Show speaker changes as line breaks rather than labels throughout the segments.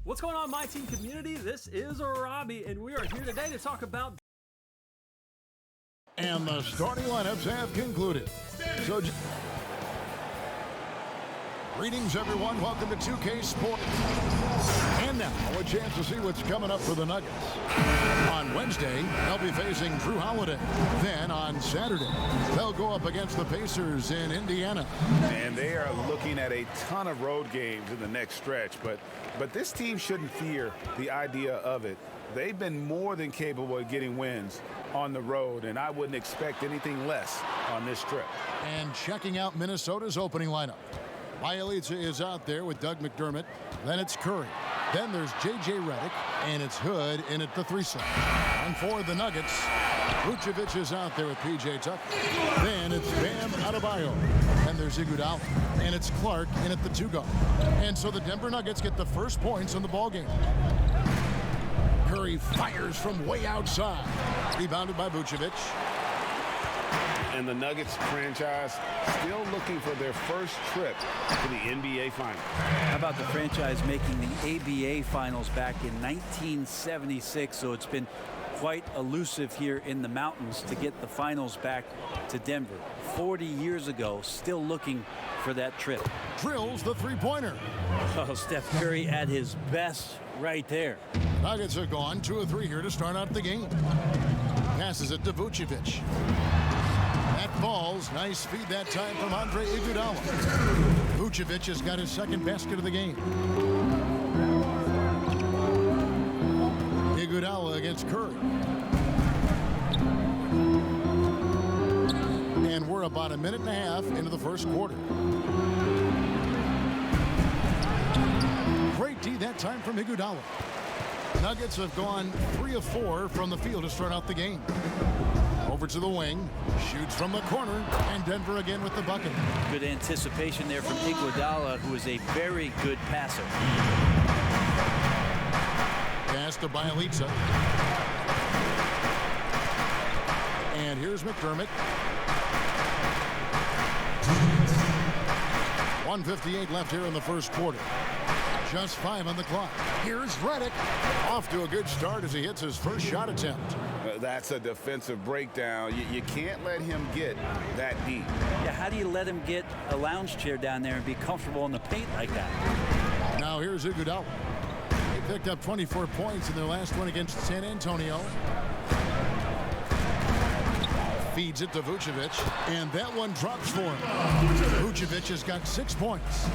What's going on, my team community? This is Robbie, and we are here today to talk about...
And the starting lineups have concluded. So, greetings, everyone. Welcome to 2K Sports. And now, a chance to see what's coming up for the Nuggets. On Wednesday, they'll be facing Drew Holiday. Then on Saturday, they'll go up against the Pacers in Indiana.
And they are looking at a ton of road games in the next stretch, but this team shouldn't fear the idea of it. They've been more than capable of getting wins on the road, and I wouldn't expect anything less on this trip.
And checking out Minnesota's opening lineup. Bielitsa is out there with Doug McDermott. Then it's Curry. Then there's J.J. Redick, and it's Hood in at the 3 slot. And for the Nuggets, Vucevic is out there with P.J. Tucker. Then it's Bam Adebayo. And there's Iguodala. And it's Clark in at the 2 guard. And so the Denver Nuggets get the first points in the ballgame. Curry fires from way outside. Rebounded by Vucevic.
And the Nuggets franchise still looking for their first trip to the NBA Finals.
How about the franchise making the ABA Finals back in 1976? So it's been quite elusive here in the mountains to get the finals back to Denver. 40 years ago, still looking for that trip.
Drills the three-pointer.
Oh, Steph Curry at his best right there.
Nuggets are gone 2 of 3 here to start out the game. Passes it to Vucevic. That falls. Nice feed that time from Andre Iguodala. Vucevic has got his second basket of the game. Iguodala against Curry. And we're about a minute and a half into the first quarter. Great D that time from Iguodala. Nuggets have gone 3 of 4 from the field to start out the game. Over to the wing, shoots from the corner, and Denver again with the bucket.
Good anticipation there from Iguodala, who is a very good passer.
Pass to Bielitsa. And here's McDermott. 1:58 left here in the first quarter. Just 5 on the clock. Here's Redick. Off to a good start as he hits his first shot attempt.
That's a defensive breakdown. You can't let him get that deep.
Yeah, how do you let him get a lounge chair down there and be comfortable in the paint like that?
Now here's Iguodala. They picked up 24 points in their last one against San Antonio. Feeds it to Vucevic, and that one drops for him. Vucevic has got 6 points.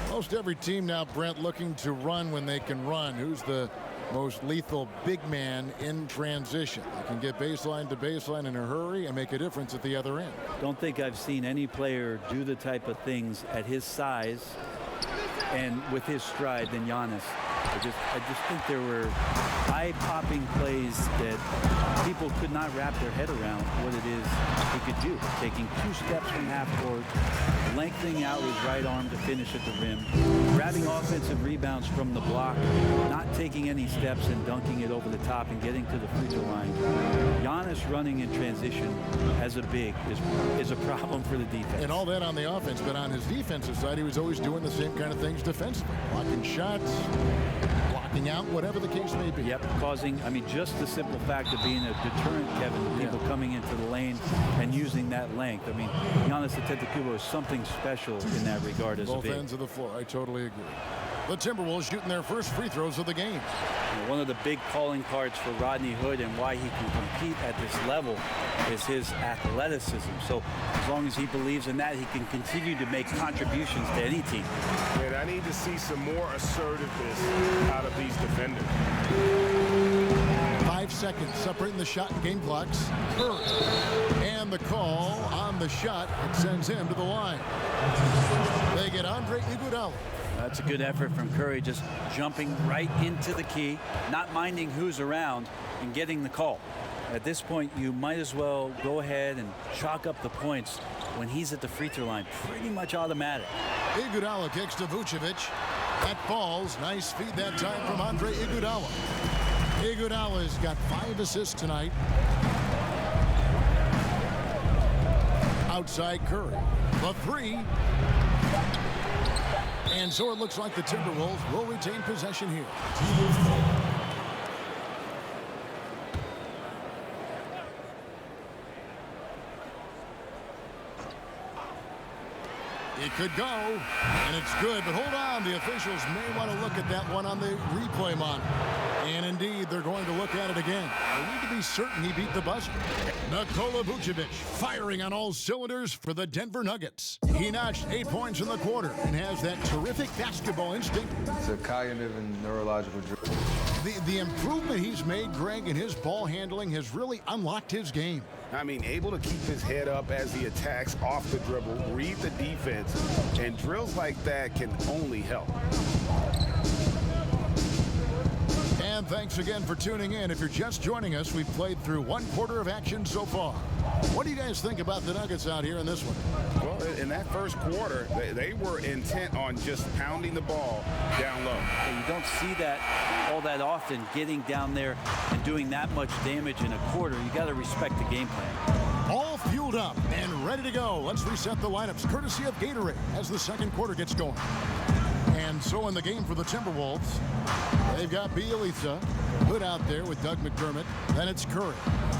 Most every team now, Brent, looking to run when they can run. Who's the most lethal big man in transition? They can get baseline to baseline in a hurry and make a difference at the other end.
Don't think I've seen any player do the type of things at his size and with his stride than Giannis. I just think there were eye-popping plays that people could not wrap their head around what it is he could do. Taking 2 steps from half court, lengthening out his right arm to finish at the rim, grabbing offensive rebounds from the block, not taking any steps and dunking it over the top and getting to the free throw line. Giannis running in transition as a big is a problem for the defense.
And all that on the offense, but on his defensive side, he was always doing the same kind of things defensively. Blocking shots, blocking out, whatever the case may be.
Yep, just the simple fact of being a deterrent, Kevin, to people coming into the lane and using that length. Giannis Antetokounmpo is something special in that regard as a big.
Both ends of the floor, I totally agree. The Timberwolves shooting their first free throws of the game.
One of the big calling cards for Rodney Hood and why he can compete at this level is his athleticism. So as long as he believes in that, he can continue to make contributions to any team.
And I need to see some more assertiveness out of these defenders.
5 seconds separating the shot and game clocks. Curry. And the call on the shot sends him to the line. They get Andre Iguodala.
That's a good effort from Curry, just jumping right into the key, not minding who's around, and getting the call. At this point, you might as well go ahead and chalk up the points when he's at the free throw line. Pretty much automatic.
Iguodala kicks to Vucevic. That falls. Nice feed that time from Andre Iguodala. Iguodala's got 5 assists tonight. Outside Curry. The three. And so it looks like the Timberwolves will retain possession here. It could go, and it's good, but hold on. The officials may want to look at that one on the replay monitor. And indeed, they're going to look at it again. They need to be certain he beat the buzzer. Nikola Vucevic firing on all cylinders for the Denver Nuggets. He notched 8 points in the quarter and has that terrific basketball instinct.
It's a cognitive and neurological drill.
The improvement he's made, Greg, in his ball handling has really unlocked his game.
I mean, able to keep his head up as he attacks off the dribble, read the defense, and drills like that can only help.
And thanks again for tuning in. If you're just joining us, we've played through 1 quarter of action so far. What do you guys think about the Nuggets out here in this one?
Well, in that first quarter, they were intent on just pounding the ball down low.
And you don't see that all that often, getting down there and doing that much damage in a quarter. You got to respect the game plan.
All fueled up and ready to go. Let's reset the lineups courtesy of Gatorade as the second quarter gets going. And so in the game for the Timberwolves, they've got Bielitsa put out there with Doug McDermott. Then it's Curry.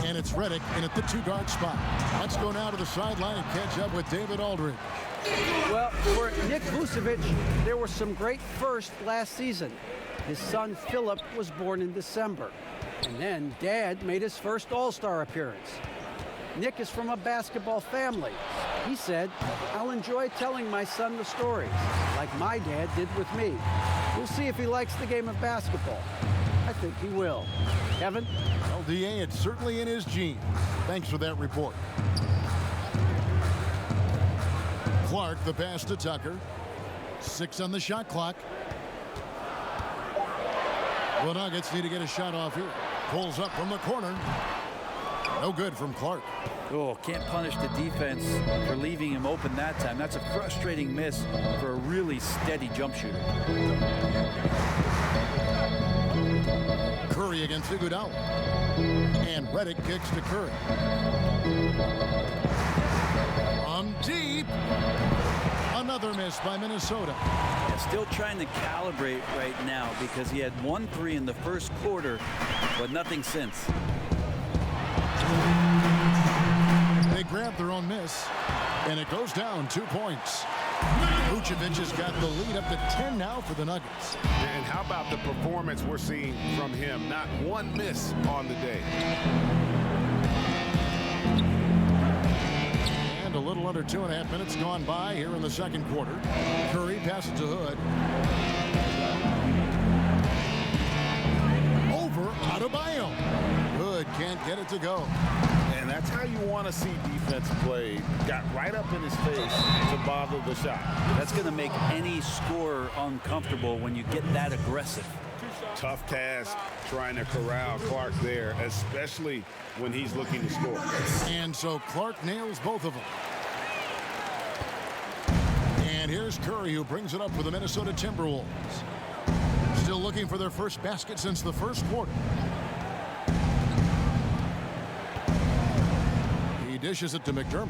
And it's Redick in at the 2-guard spot. Let's go now to the sideline and catch up with David Aldridge.
Well, for Nick Vucevic, there were some great firsts last season. His son Philip was born in December. And then Dad made his first All-Star appearance. Nick is from a basketball family. He said, "I'll enjoy telling my son the stories, like my dad did with me. We'll see if he likes the game of basketball. I think he will." Kevin?
Well, DA, it's certainly in his genes. Thanks for that report. Clark, the pass to Tucker. 6 on the shot clock. The Nuggets need to get a shot off here. Pulls up from the corner. No good from Clark.
Oh, can't punish the defense for leaving him open that time. That's a frustrating miss for a really steady jump shooter.
Curry against Iguodala. And Redick kicks to Curry. From deep. Another miss by Minnesota.
Yeah, still trying to calibrate right now because he had 1 3 in the first quarter, but nothing since.
They grab their own miss, and it goes down 2 points. Vucevic has got the lead up to 10 now for the Nuggets.
And how about the performance we're seeing from him? Not 1 miss on the day.
And a little under 2.5 minutes gone by here in the second quarter. Curry passes to Hood. Over Adebayo. Hood can't get it to go.
And that's how you want to see defense play. Got right up in his face to bother the shot.
That's going to make any scorer uncomfortable when you get that aggressive.
Tough task trying to corral Clark there, especially when he's looking to score.
And so Clark nails both of them. And here's Curry, who brings it up for the Minnesota Timberwolves. Still looking for their first basket since the first quarter. He dishes it to McDermott.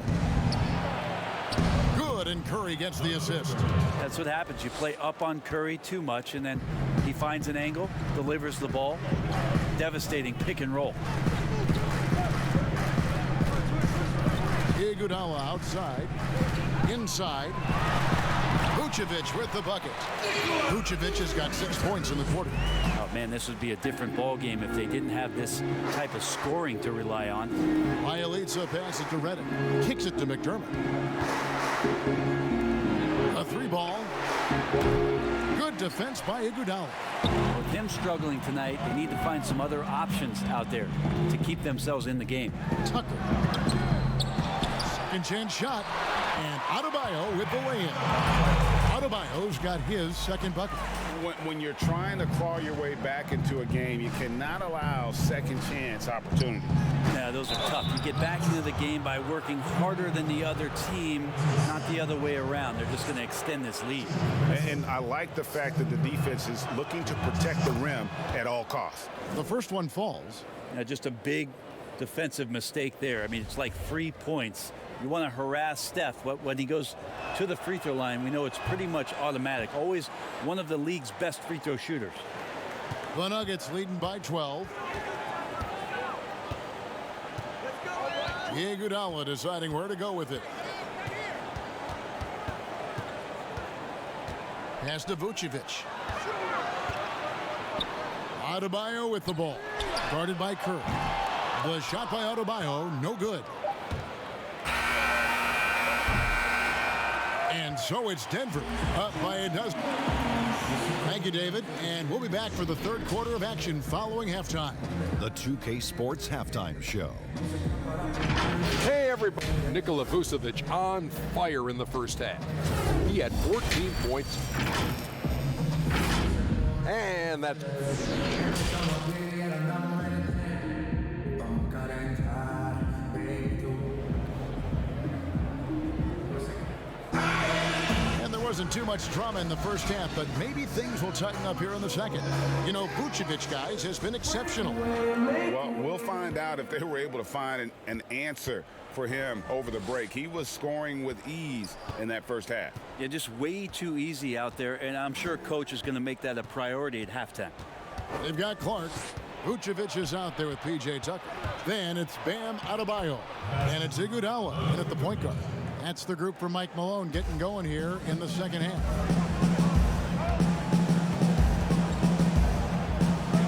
Good, and Curry gets the assist.
That's what happens. You play up on Curry too much, and then he finds an angle, delivers the ball. Devastating pick and roll.
Iguodala outside. Inside. Vucevic with the bucket. Vucevic has got 6 points in the quarter.
Oh, man, this would be a different ball game if they didn't have this type of scoring to rely on.
Bielitsa passes to Redick. Kicks it to McDermott. A 3-ball. Good defense by Iguodala.
With him struggling tonight, they need to find some other options out there to keep themselves in the game.
Tucker. Second chance shot. And Adebayo with the lay-in. Adebayo's got his second bucket.
When you're trying to claw your way back into a game, you cannot allow second chance opportunity.
Yeah, those are tough. You get back into the game by working harder than the other team, not the other way around. They're just going to extend this lead.
And I like the fact that the defense is looking to protect the rim at all costs.
The first one falls.
Just a big defensive mistake there. I mean, it's like 3 points You want to harass Steph. When he goes to the free throw line, we know it's pretty much automatic. Always one of the league's best free throw shooters.
The Nuggets leading by 12. Iguodala deciding where to go with it. Pass to Vucevic. Adebayo with the ball. Guarded by Curry. The shot by Adebayo, no good. And so it's Denver up by a dozen. Thank you, David. And we'll be back for the third quarter of action following halftime.
The 2K Sports Halftime Show.
Hey, everybody. Nikola Vucevic on fire in the first half. He had 14 points. And that's...
Wasn't too much drama in the first half, but maybe things will tighten up here in the second. You know, Vucevic, guys, has been exceptional.
Well, we'll find out if they were able to find an answer for him over the break. He was scoring with ease in that first half.
Yeah, just way too easy out there, and I'm sure coach is going to make that a priority at halftime.
They've got Clark. Vucevic is out there with P.J. Tucker. Then it's Bam Adebayo, and it's Iguodala in at the point guard. That's the group for Mike Malone getting going here in the second half.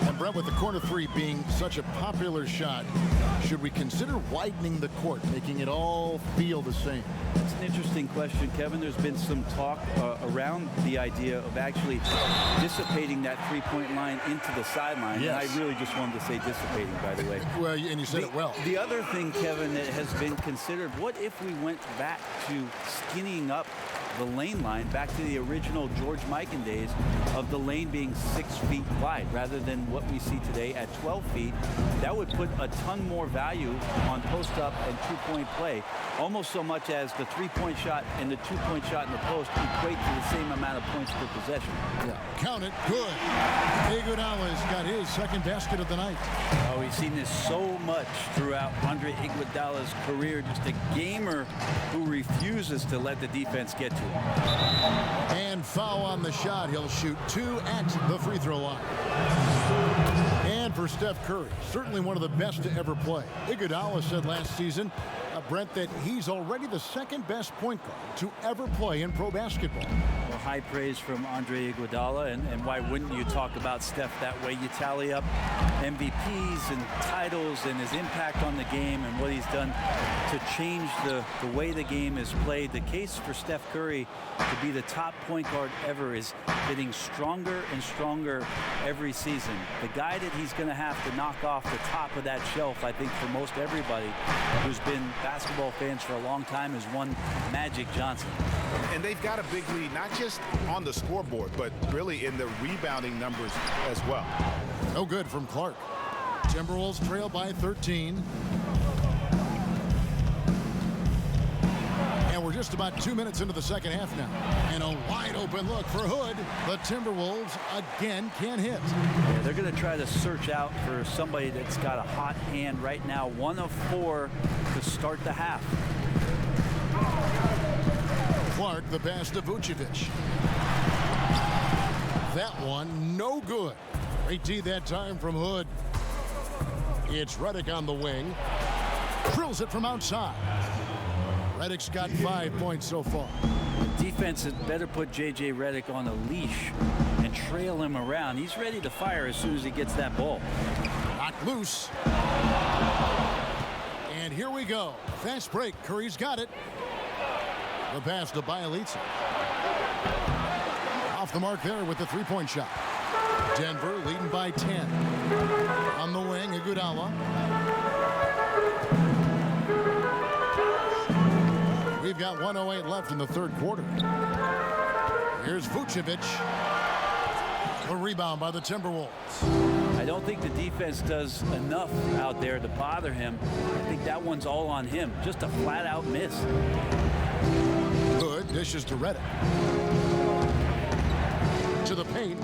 And Brett, with the corner three being such a popular shot, should we consider widening the court, making it all feel the same?
That's an interesting question, Kevin. There's been some talk around the idea of actually dissipating that three-point line into the sideline.
Yes.
And I really just wanted to say dissipating, by the way.
Well, and you said it well.
The other thing, Kevin, that has been considered, what if we went back to skinnying up the lane line, back to the original George Mikan days of the lane being 6 feet wide rather than what we see today at 12 feet? That would put a ton more value on post-up and two-point play, almost so much as the three-point shot and the two-point shot in the post equate to the same amount of points per possession.
Yeah. Count it. Good. Iguodala's got his second basket of the night.
Oh, we've seen this so much throughout Andre Iguodala's career. Just a gamer who refuses to let the defense get to him.
And foul on the shot. He'll shoot 2 at the free throw line. And for Steph Curry, certainly one of the best to ever play. Iguodala said last season, Brent, that he's already the second best point guard to ever play in pro basketball.
Well, high praise from Andre Iguodala, and why wouldn't you talk about Steph that way? You tally up MVPs and titles and his impact on the game and what he's done to change the way the game is played. The case for Steph Curry to be the top point guard ever is getting stronger and stronger every season. The guy that he's going to have to knock off the top of that shelf, I think, for most everybody who's been basketball fans for a long time, is one Magic Johnson.
And they've got a big lead, not just on the scoreboard, but really in the rebounding numbers as well.
No good from Clark. Timberwolves trail by 13. And we're just about 2 minutes into the second half now. And a wide open look for Hood. The Timberwolves again can't hit.
Yeah, they're going to try to search out for somebody that's got a hot hand right now. 1 of 4 to start the half.
Clark, the pass to Vucevic. That one, no good. Great D that time from Hood. It's Redick on the wing. Drills it from outside. Redick's got 5 points so far.
The defense had better put J.J. Redick on a leash and trail him around. He's ready to fire as soon as he gets that ball.
Knocked loose. And here we go. Fast break. Curry's got it. The pass to Bielitsa. Off the mark there with the three-point shot. Denver leading by 10. On the wing, Iguodala. We've got 1:08 left in the third quarter. Here's Vucevic. A rebound by the Timberwolves.
I don't think the defense does enough out there to bother him. I think that one's all on him. Just a flat-out miss.
Good dishes to Redick. To the paint.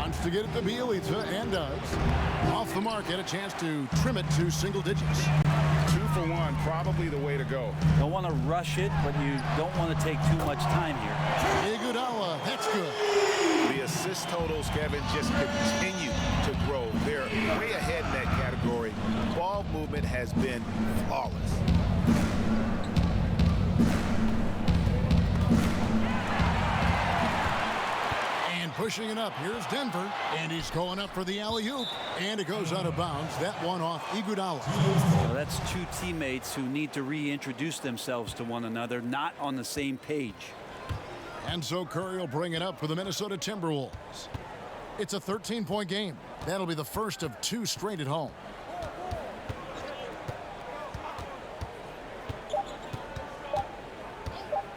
On to get it to Bielitsa, and does. Off the mark, had a chance to trim it to single digits.
2 for 1, probably the way to go.
Don't want to rush it, but you don't want to take too much time here.
Iguodala, that's good.
The assist totals, Kevin, just continue to grow. They're way ahead in that category. Ball movement has been flawless.
And pushing it up, here's Denver, and he's going up for the alley-oop, and it goes out of bounds. That one off Iguodala.
So that's two teammates who need to reintroduce themselves to one another, not on the same page.
And so Curry will bring it up for the Minnesota Timberwolves. It's a 13-point game. That'll be the first of 2 straight at home.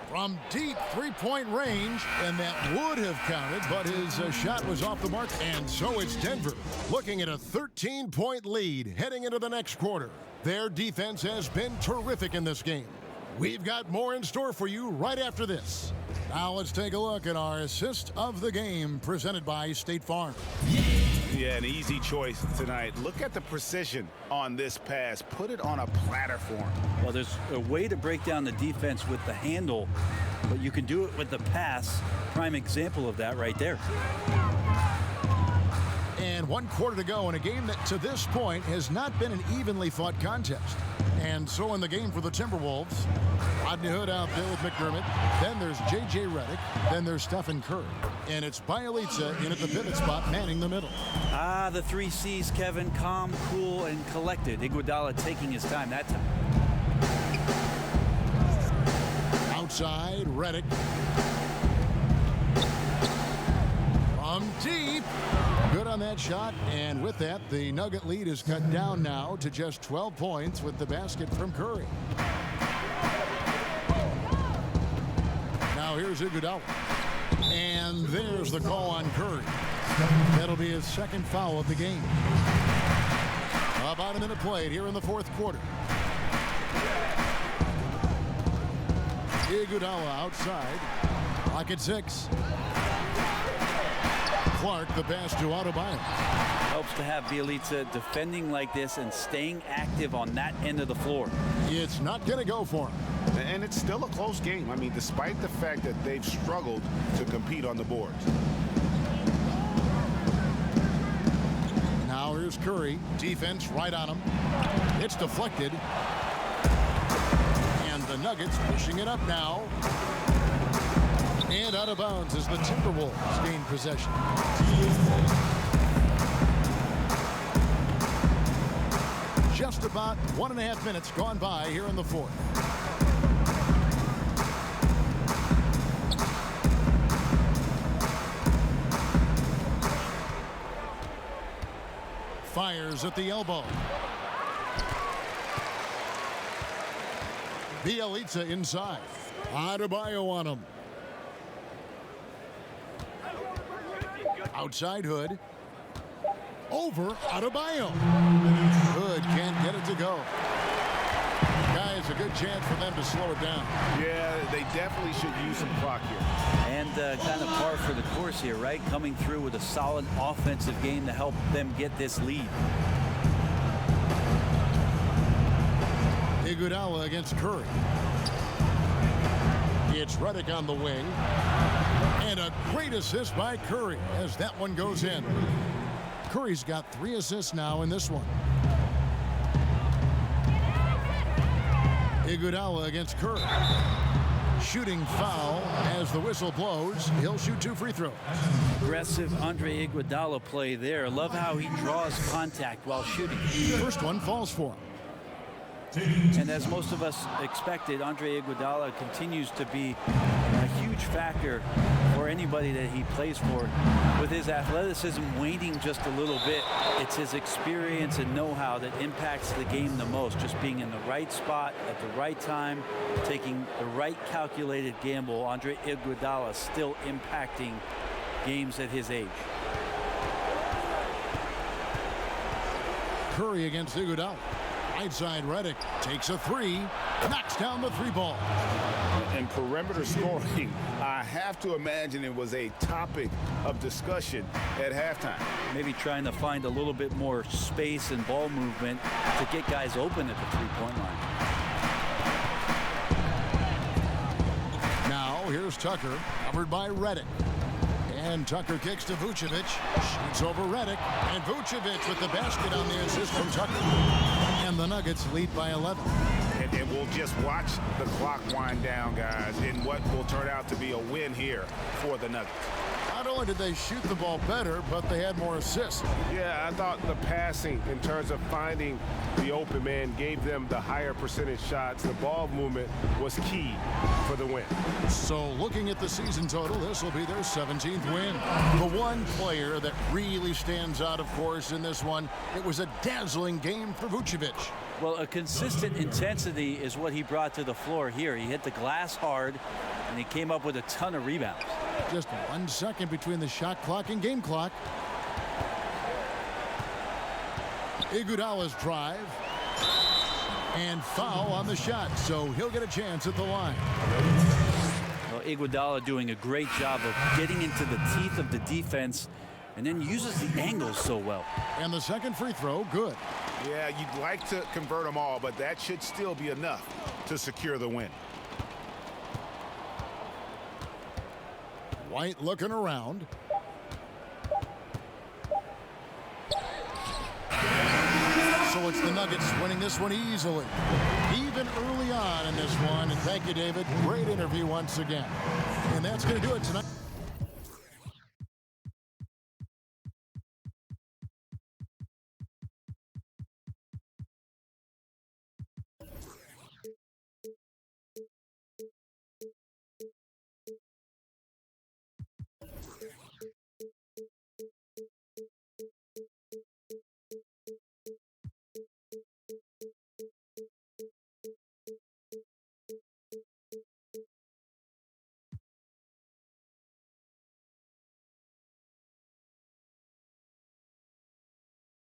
From deep three-point range, and that would have counted, but his shot was off the mark, and so it's Denver looking at a 13-point lead heading into the next quarter. Their defense has been terrific in this game. We've got more in store for you right after this. Now let's take a look at our assist of the game presented by State Farm.
Yeah, an easy choice tonight. Look at the precision on this pass. Put it on a platter for him.
Well, there's a way to break down the defense with the handle, but you can do it with the pass. Prime example of that right there.
And 1 quarter to go in a game that to this point has not been an evenly fought contest. And so in the game for the Timberwolves, Rodney Hood out there with McDermott. Then there's J.J. Redick. Then there's Stephen Curry. And it's Bielitsa in at the pivot spot, manning the middle.
The 3 C's, Kevin. Calm, cool, and collected. Iguodala taking his time that time.
Outside, Redick. From deep. Good on that shot, and with that, the Nugget lead is cut down now to just 12 points with the basket from Curry. Now here's Iguodala. And there's the call on Curry. That'll be his second foul of the game. About a minute played here in the 4th quarter. Iguodala outside. Clock at 6. Clark, the pass to Adebayo.
Helps to have Bielitsa defending like this and staying active on that end of the floor.
It's not going to go for him.
And it's still a close game. I mean, despite the fact that they've struggled to compete on the boards.
Now here's Curry. Defense right on him. It's deflected. And the Nuggets pushing it up now. And out of bounds as the Timberwolves gain possession. Just about 1.5 minutes gone by here in the 4th. Fires at the elbow. Bielitsa inside. Adebayo on him. Outside Hood. Over Adebayo. Hood can't get it to go. Guys, a good chance for them to slow it down.
Yeah, they definitely should use some clock here.
And kind of par for the course here, right? Coming through with a solid offensive game to help them get this lead.
Iguodala against Curry. It's Redick on the wing. And a great assist by Curry as that one goes in. Curry's got 3 assists now in this one. Iguodala against Curry. Shooting foul as the whistle blows. He'll shoot 2 free throws.
Aggressive Andre Iguodala play there. Love how he draws contact while shooting.
First one falls for him.
And as most of us expected, Andre Iguodala continues to be a huge factor for anybody that he plays for. With his athleticism waning just a little bit, it's his experience and know-how that impacts the game the most. Just being in the right spot at the right time, taking the right calculated gamble. Andre Iguodala still impacting games at his age.
Curry against Iguodala. Right side, Redick takes a three, knocks down the three ball.
And perimeter scoring, I have to imagine it was a topic of discussion at halftime.
Maybe trying to find a little bit more space and ball movement to get guys open at the three-point line.
Now here's Tucker, covered by Redick. And Tucker kicks to Vucevic, shoots over Redick, and Vucevic with the basket on the assist from Tucker. And the Nuggets lead by 11.
And we'll just watch the clock wind down, guys, in what will turn out to be a win here for the Nuggets.
Not only did they shoot the ball better, but they had more assists.
Yeah, I thought the passing in terms of finding the open man gave them the higher percentage shots. The ball movement was key for the win.
So looking at the season total, this will be their 17th win. The one player that really stands out, of course, in this one, it was a dazzling game for Vucevic.
Well, a consistent intensity is what he brought to the floor here. He hit the glass hard, and he came up with a ton of rebounds.
Just 1 second between the shot clock and game clock. Iguodala's drive. And foul on the shot, so he'll get a chance at the line.
Well, Iguodala doing a great job of getting into the teeth of the defense and then uses the angles so well.
And the second free throw, good.
Yeah, you'd like to convert them all, but that should still be enough to secure the win.
White looking around. So it's the Nuggets winning this one easily, even early on in this one. And thank you, David. Great interview once again. And that's going to do it tonight.